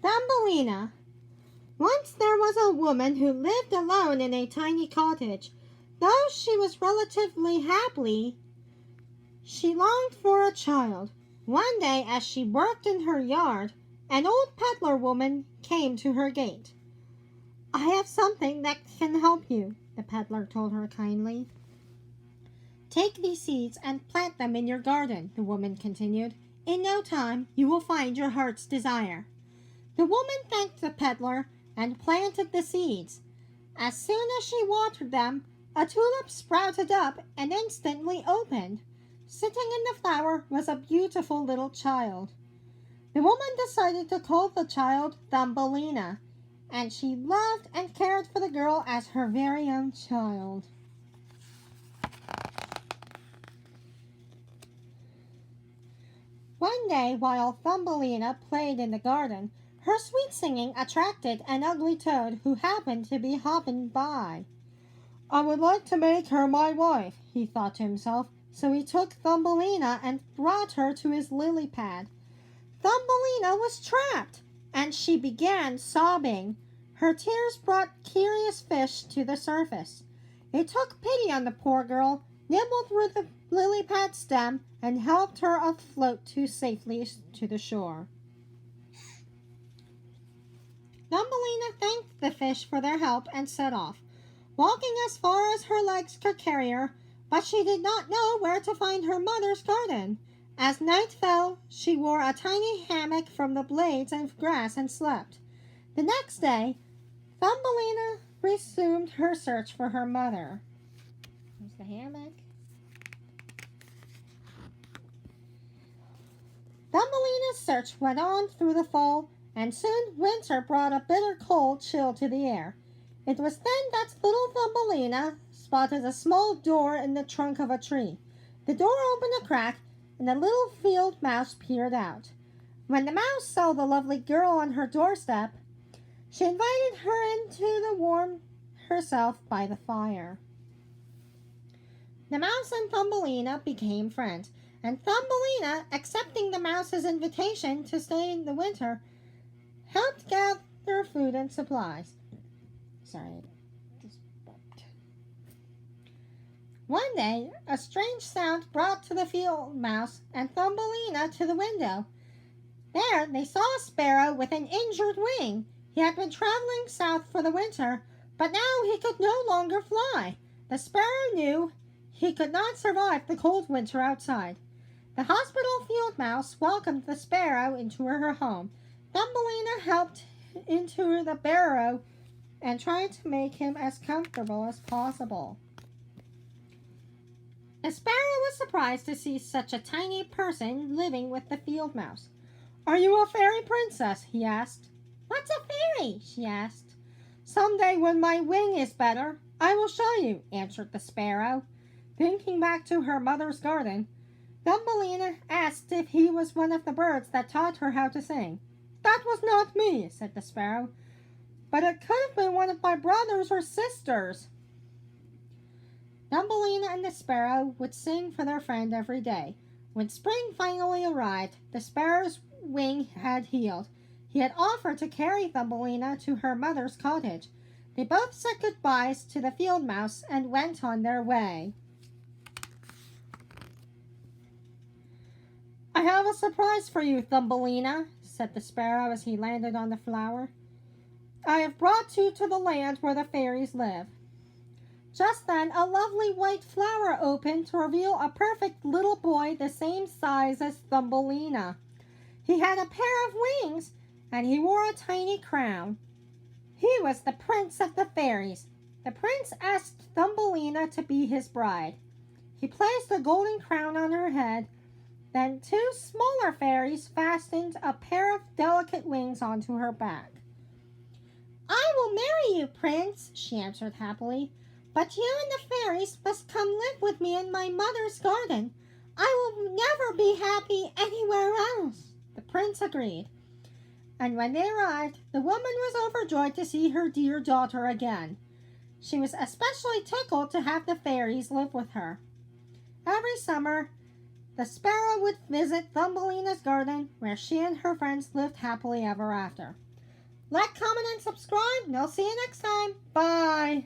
Thumbelina. Once there was a woman who lived alone in a tiny cottage. Though she was relatively happy, she longed for a child. One day, as she worked in her yard, an old peddler woman came to her gate. "I have something that can help you," the peddler told her kindly. "Take these seeds and plant them in your garden," the woman continued. "In no time, you will find your heart's desire." The woman thanked the peddler and planted the seeds. As soon as she watered them, a tulip sprouted up and instantly opened. Sitting in the flower was a beautiful little child. The woman decided to call the child Thumbelina, and she loved and cared for the girl as her very own child. One day, while Thumbelina played in the garden, her sweet singing attracted an ugly toad who happened to be hopping by. "I would like to make her my wife," he thought to himself, so he took Thumbelina and brought her to his lily pad. Thumbelina was trapped, and she began sobbing. Her tears brought curious fish to the surface. They took pity on the poor girl, nibbled through the lily pad stem, and helped her afloat safely to the shore. Thumbelina thanked the fish for their help and set off, walking as far as her legs could carry her, but she did not know where to find her mother's garden. As night fell, she wore a tiny hammock from the blades of grass and slept. The next day, Thumbelina resumed her search for her mother. Here's the hammock. Thumbelina's search went on through the fall, and soon winter brought a bitter cold chill to the air. It was then that little Thumbelina spotted a small door in the trunk of a tree. The door opened a crack, and a little field mouse peered out. When the mouse saw the lovely girl on her doorstep, she invited her into the warm herself by the fire. The mouse and Thumbelina became friends, and Thumbelina, accepting the mouse's invitation to stay in the winter, helped gather food and supplies. One day, a strange sound brought to the field mouse and Thumbelina to the window. There they saw a sparrow with an injured wing. He had been traveling south for the winter, but now he could no longer fly. The sparrow knew he could not survive the cold winter outside. The hospital field mouse welcomed the sparrow into her home. Thumbelina helped into the burrow and tried to make him as comfortable as possible. The sparrow was surprised to see such a tiny person living with the field mouse. "Are you a fairy princess?" he asked. "What's a fairy?" she asked. "Someday when my wing is better, I will show you," answered the sparrow. Thinking back to her mother's garden, Thumbelina asked if he was one of the birds that taught her how to sing. "That was not me," said the sparrow, "but it could have been one of my brothers or sisters." Thumbelina and the sparrow would sing for their friend every day. When spring finally arrived, the sparrow's wing had healed. He had offered to carry Thumbelina to her mother's cottage. They both said goodbyes to the field mouse and went on their way. "I have a surprise for you, Thumbelina," said the sparrow as he landed on the flower. "I have brought you to the land where the fairies live." Just then, a lovely white flower opened to reveal a perfect little boy the same size as Thumbelina. He had a pair of wings, and he wore a tiny crown. He was the prince of the fairies. The prince asked Thumbelina to be his bride. He placed a golden crown on her head. Then two smaller fairies fastened a pair of delicate wings onto her back. "I will marry you, Prince," she answered happily. "But you and the fairies must come live with me in my mother's garden. I will never be happy anywhere else." The prince agreed. And when they arrived, the woman was overjoyed to see her dear daughter again. She was especially tickled to have the fairies live with her. Every summer, the sparrow would visit Thumbelina's garden, where she and her friends lived happily ever after. Like, comment, and subscribe, and I'll see you next time. Bye.